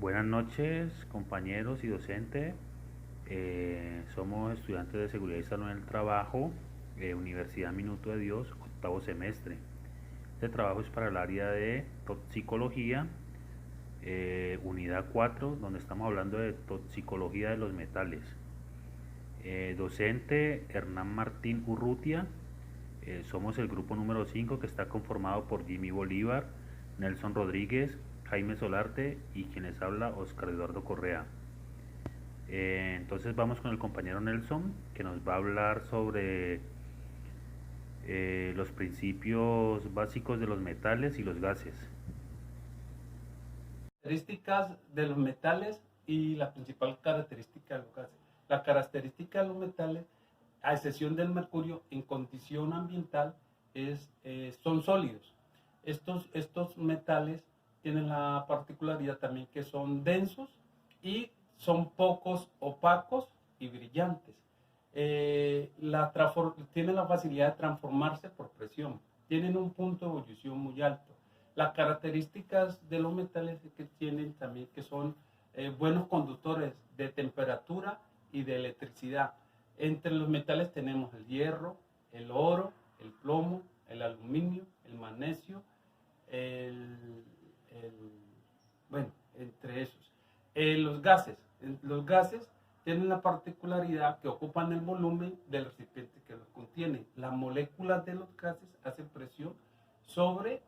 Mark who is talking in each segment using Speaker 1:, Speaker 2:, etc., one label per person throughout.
Speaker 1: Buenas noches, compañeros y docentes. Somos estudiantes de Seguridad y Salud en el Trabajo, Universidad Minuto de Dios, octavo semestre. Este trabajo es para el área de toxicología, unidad 4, donde estamos hablando de toxicología de los metales. Docente Hernán Martín Urrutia. Somos el grupo número 5, que está conformado por Jimmy Bolívar, Nelson Rodríguez, Jaime Solarte y quien les habla, Oscar Eduardo Correa. Entonces vamos con el compañero Nelson, que nos va a hablar sobre los principios básicos de los metales y los gases.
Speaker 2: Características de los metales y la principal característica de los gases. La característica de los metales, a excepción del mercurio, en condición ambiental son sólidos. Estos metales tienen la particularidad también que son densos y son pocos opacos y brillantes. Tienen la facilidad de transformarse por presión. Tienen un punto de ebullición muy alto. Las características de los metales que tienen también que son buenos conductores de temperatura y de electricidad. Entre los metales tenemos el hierro, el oro, el plomo, el aluminio, el magnesio, el, el, bueno, entre esos. Los gases tienen la particularidad que ocupan el volumen del recipiente que los contiene. Las moléculas de los gases hacen presión sobre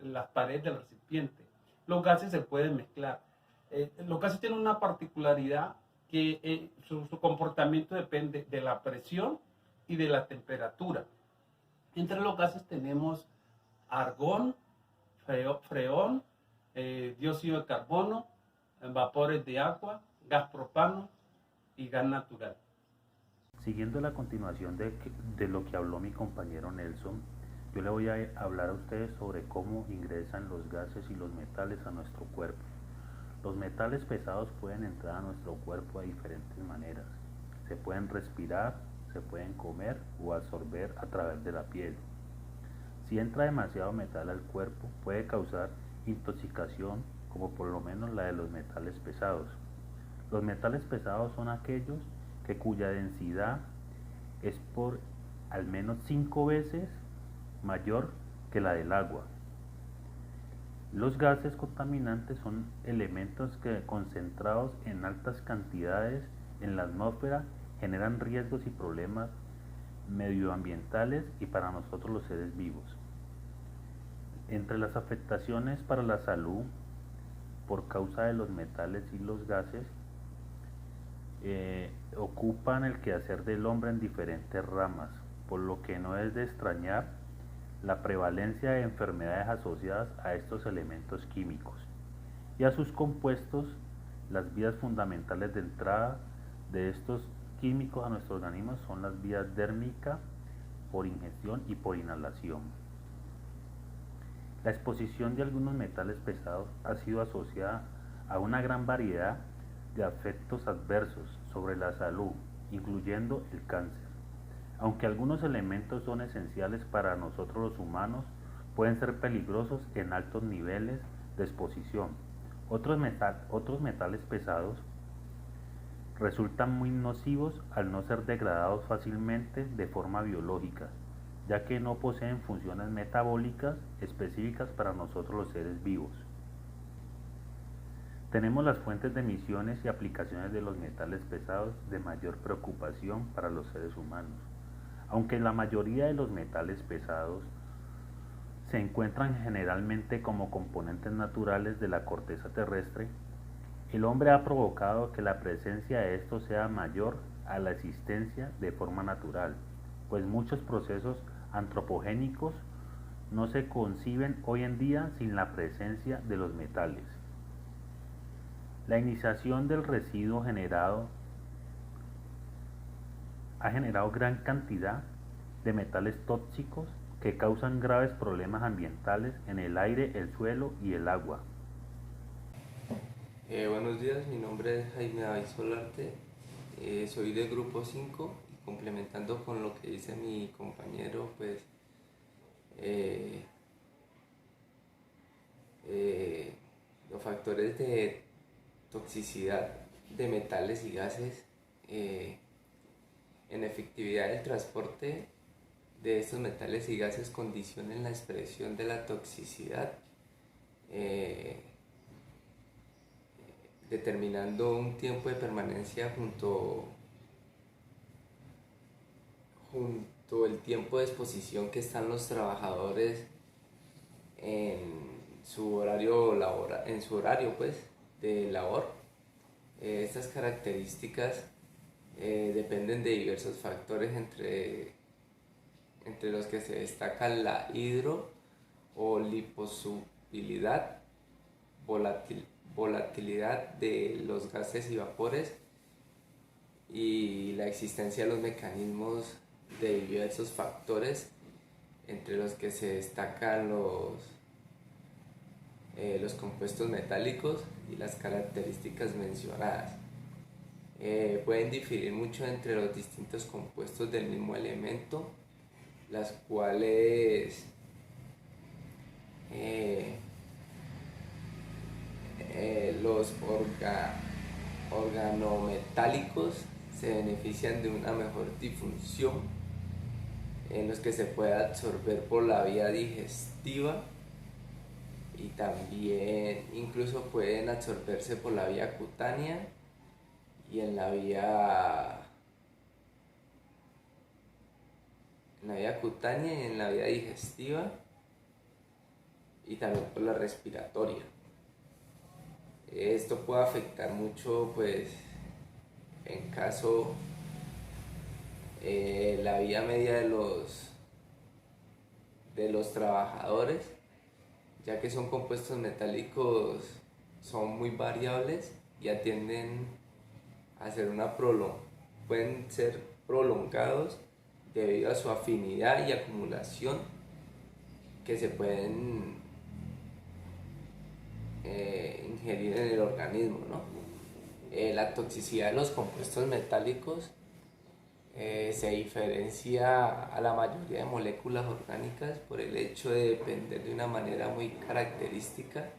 Speaker 2: las paredes del recipiente. Los gases se pueden mezclar. Los gases tienen una particularidad que su comportamiento depende de la presión y de la temperatura. Entre los gases tenemos argón, freón, dióxido de carbono, vapores de agua, gas propano y gas natural.
Speaker 1: Siguiendo la continuación de lo que habló mi compañero Nelson, yo le voy a hablar a ustedes sobre cómo ingresan los gases y los metales a nuestro cuerpo. Los metales pesados pueden entrar a nuestro cuerpo de diferentes maneras. Se pueden respirar, se pueden comer o absorber a través de la piel. Si entra demasiado metal al cuerpo, puede causar intoxicación, como por lo menos la de los metales pesados. Los metales pesados son aquellos cuya densidad es por al menos 5 veces mayor que la del agua. Los gases contaminantes son elementos que, concentrados en altas cantidades en la atmósfera, generan riesgos y problemas medioambientales y para nosotros los seres vivos. Entre las afectaciones para la salud por causa de los metales y los gases, ocupan el quehacer del hombre en diferentes ramas, por lo que no es de extrañar la prevalencia de enfermedades asociadas a estos elementos químicos y a sus compuestos. Las vías fundamentales de entrada de estos químicos a nuestro organismo son las vías dérmica, por ingestión y por inhalación. La exposición de algunos metales pesados ha sido asociada a una gran variedad de efectos adversos sobre la salud, incluyendo el cáncer. Aunque algunos elementos son esenciales para nosotros los humanos, pueden ser peligrosos en altos niveles de exposición. Otros metales pesados resultan muy nocivos al no ser degradados fácilmente de forma biológica, ya que no poseen funciones metabólicas específicas para nosotros los seres vivos. Tenemos las fuentes de emisiones y aplicaciones de los metales pesados de mayor preocupación para los seres humanos. Aunque la mayoría de los metales pesados se encuentran generalmente como componentes naturales de la corteza terrestre, el hombre ha provocado que la presencia de estos sea mayor a la existencia de forma natural, pues muchos procesos antropogénicos no se conciben hoy en día sin la presencia de los metales. La iniciación del residuo ha generado gran cantidad de metales tóxicos que causan graves problemas ambientales en el aire, el suelo y el agua.
Speaker 3: Buenos días, mi nombre es Jaime David Solarte, soy del grupo 5 y complementando con lo que dice mi compañero, pues los factores toxicidad de metales y gases, en efectividad del transporte de estos metales y gases condicionan la expresión de la toxicidad, determinando un tiempo de permanencia junto el tiempo de exposición que están los trabajadores en su horario pues, de labor. Estas características dependen de diversos factores, entre los que se destacan la hidro o liposolubilidad, volatilidad de los gases y vapores, y la existencia de los mecanismos de diversos factores, entre los que se destacan los compuestos metálicos y las características mencionadas. Pueden diferir mucho entre los distintos compuestos del mismo elemento, las cuales los organometálicos se benefician de una mejor difusión, en los que se puede absorber por la vía digestiva, y también incluso pueden absorberse por la vía cutánea y en la vía cutánea y en la vía digestiva, y también por la respiratoria. Esto puede afectar mucho, pues, en caso la vía media de los trabajadores, ya que son compuestos metálicos, son muy variables y tienden a ser pueden ser prolongados debido a su afinidad y acumulación que se pueden ingerir en el organismo, ¿no? La toxicidad de los compuestos metálicos se diferencia a la mayoría de moléculas orgánicas por el hecho de depender de una manera muy característica,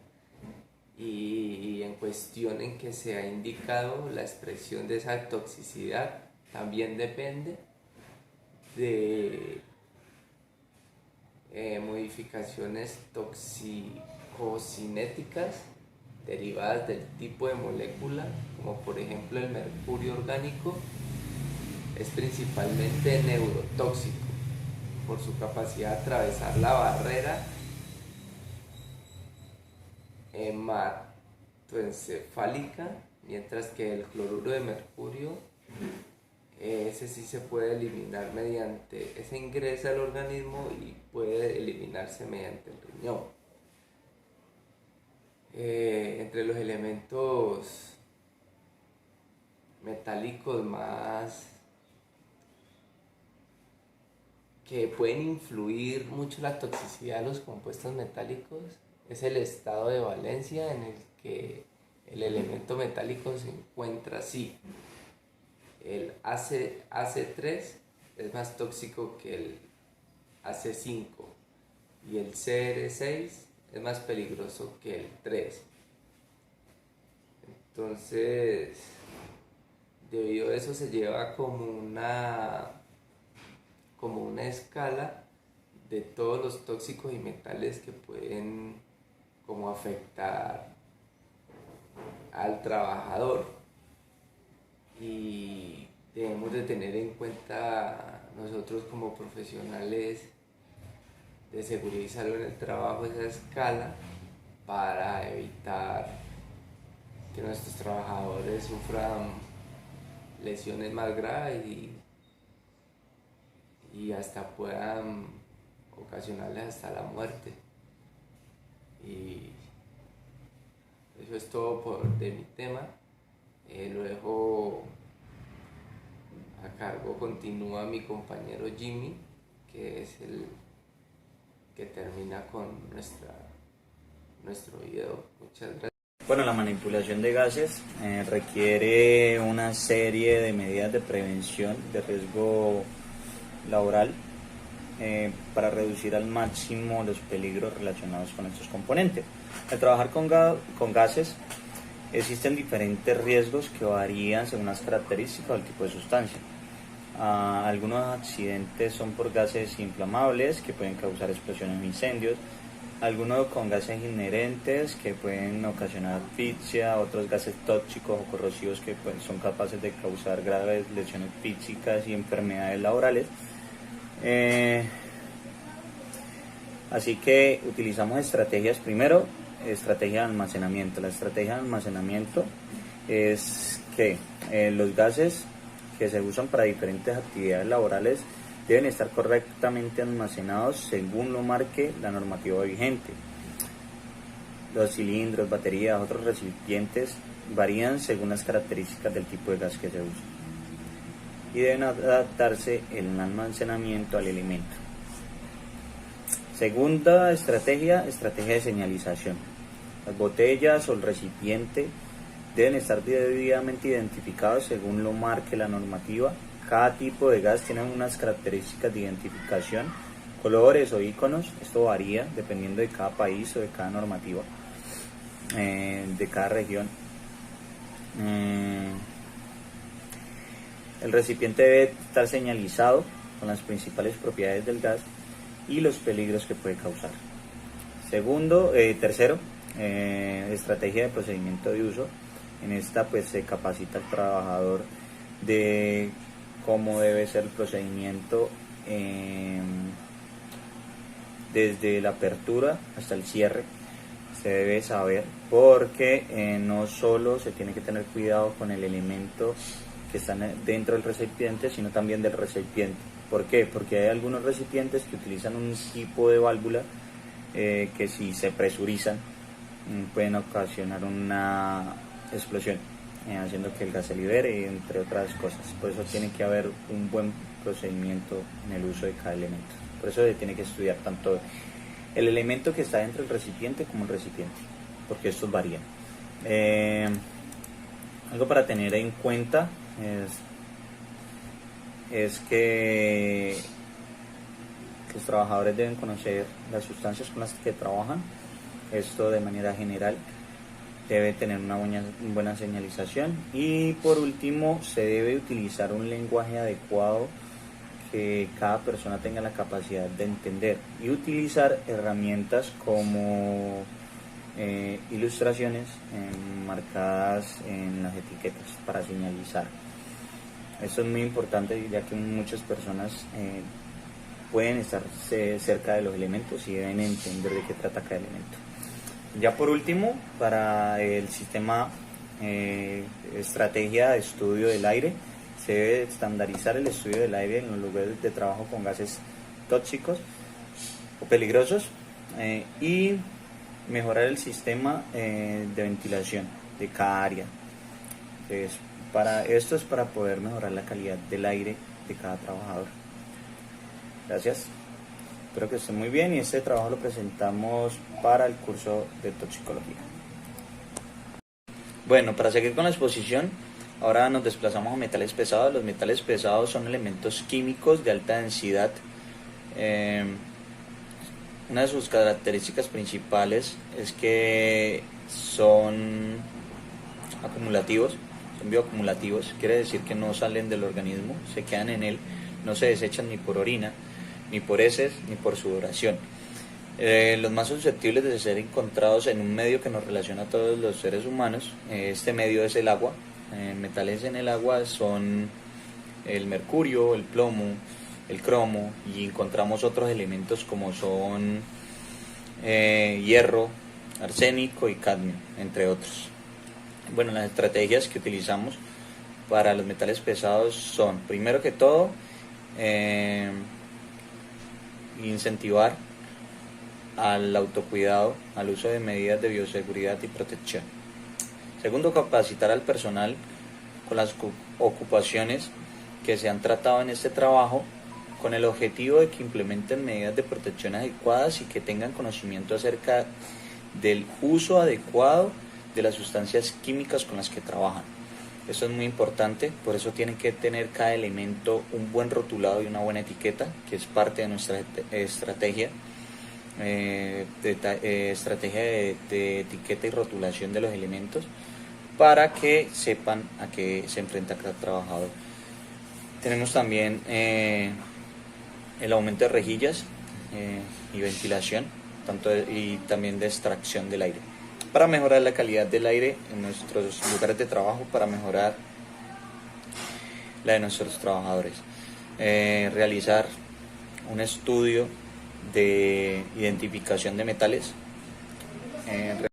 Speaker 3: y en cuestión en que se ha indicado la expresión de esa toxicidad también depende de modificaciones toxicocinéticas derivadas del tipo de molécula, como por ejemplo el mercurio orgánico. Es principalmente neurotóxico por su capacidad de atravesar la barrera hematoencefálica, mientras que el cloruro de mercurio, ese sí se puede eliminar ese ingresa al organismo y puede eliminarse mediante el riñón. Entre los elementos metálicos más que pueden influir mucho la toxicidad de los compuestos metálicos es el estado de valencia en el que el elemento metálico se encuentra así. El AC3 es más tóxico que el AC5 y el CR6 es más peligroso que el 3. Entonces, debido a eso se lleva como una escala de todos los tóxicos y metales que pueden como afectar al trabajador, y debemos de tener en cuenta nosotros como profesionales de seguridad y salud en el trabajo esa escala para evitar que nuestros trabajadores sufran lesiones más graves y hasta puedan ocasionarles hasta la muerte. Y eso es todo de mi tema. Lo dejo a cargo, continúa mi compañero Jimmy, que es el que termina con nuestro video. Muchas gracias.
Speaker 4: Bueno, la manipulación de gases requiere una serie de medidas de prevención de riesgo laboral para reducir al máximo los peligros relacionados con estos componentes. Al trabajar con gases Existen diferentes riesgos que varían según las características o el tipo de sustancia. Algunos accidentes son por gases inflamables que pueden causar explosiones o incendios, algunos con gases inherentes que pueden ocasionar asfixia, otros gases tóxicos o corrosivos que son capaces de causar graves lesiones físicas y enfermedades laborales. Así que utilizamos estrategias. Primero, estrategia de almacenamiento. La estrategia de almacenamiento es que los gases que se usan para diferentes actividades laborales deben estar correctamente almacenados según lo marque la normativa vigente. Los cilindros, baterías, otros recipientes varían según las características del tipo de gas que se usa y deben adaptarse el almacenamiento al elemento. Segunda estrategia de señalización. Las botellas o el recipiente deben estar debidamente identificados según lo marque la normativa. Cada tipo de gas tiene unas características de identificación, colores o iconos. Esto varía dependiendo de cada país o de cada normativa, de cada región. El recipiente debe estar señalizado con las principales propiedades del gas y los peligros que puede causar. Tercero, estrategia de procedimiento de uso. En esta pues se capacita al trabajador de cómo debe ser el procedimiento desde la apertura hasta el cierre. Se debe saber porque no solo se tiene que tener cuidado con el elemento que está dentro del recipiente, sino también del recipiente. ¿Por qué? Porque hay algunos recipientes que utilizan un tipo de válvula que si se presurizan pueden ocasionar una explosión, haciendo que el gas se libere, entre otras cosas. Por eso tiene que haber un buen procedimiento en el uso de cada elemento. Por eso se tiene que estudiar tanto el elemento que está dentro del recipiente como el recipiente, porque estos varían. Algo para tener en cuenta es que los trabajadores deben conocer las sustancias con las que trabajan. Esto de manera general debe tener una buena señalización. Y por último, se debe utilizar un lenguaje adecuado que cada persona tenga la capacidad de entender y utilizar herramientas como ilustraciones marcadas en las etiquetas para señalizar. Esto es muy importante, ya que muchas personas pueden estar cerca de los elementos y deben entender de qué trata cada elemento. Ya por último, para el sistema estrategia de estudio del aire, se debe estandarizar el estudio del aire en los lugares de trabajo con gases tóxicos o peligrosos y mejorar el sistema de ventilación de cada área. Entonces, esto es para poder mejorar la calidad del aire de cada trabajador. Gracias. Espero que estén muy bien y este trabajo lo presentamos para el curso de toxicología. Bueno, para seguir con la exposición, ahora nos desplazamos a metales pesados. Los metales pesados son elementos químicos de alta densidad. Una de sus características principales es que son acumulativos, son bioacumulativos, quiere decir que no salen del organismo, se quedan en él, no se desechan ni por orina, ni por heces, ni por sudoración. Los más susceptibles de ser encontrados en un medio que nos relaciona a todos los seres humanos, este medio es el agua. Metales en el agua son el mercurio, el plomo, el cromo, y encontramos otros elementos como son hierro, arsénico y cadmio, entre otros. Bueno, las estrategias que utilizamos para los metales pesados son, primero que todo, incentivar al autocuidado, al uso de medidas de bioseguridad y protección. Segundo, capacitar al personal con las ocupaciones que se han tratado en este trabajo, con el objetivo de que implementen medidas de protección adecuadas y que tengan conocimiento acerca del uso adecuado de las sustancias químicas con las que trabajan. Esto es muy importante, por eso tiene que tener cada elemento un buen rotulado y una buena etiqueta, que es parte de nuestra estrategia, de etiqueta y rotulación de los elementos, para que sepan a qué se enfrenta cada trabajador. Tenemos también el aumento de rejillas y ventilación, y también de extracción del aire, para mejorar la calidad del aire en nuestros lugares de trabajo, para mejorar la de nuestros trabajadores. Realizar un estudio de identificación de metales,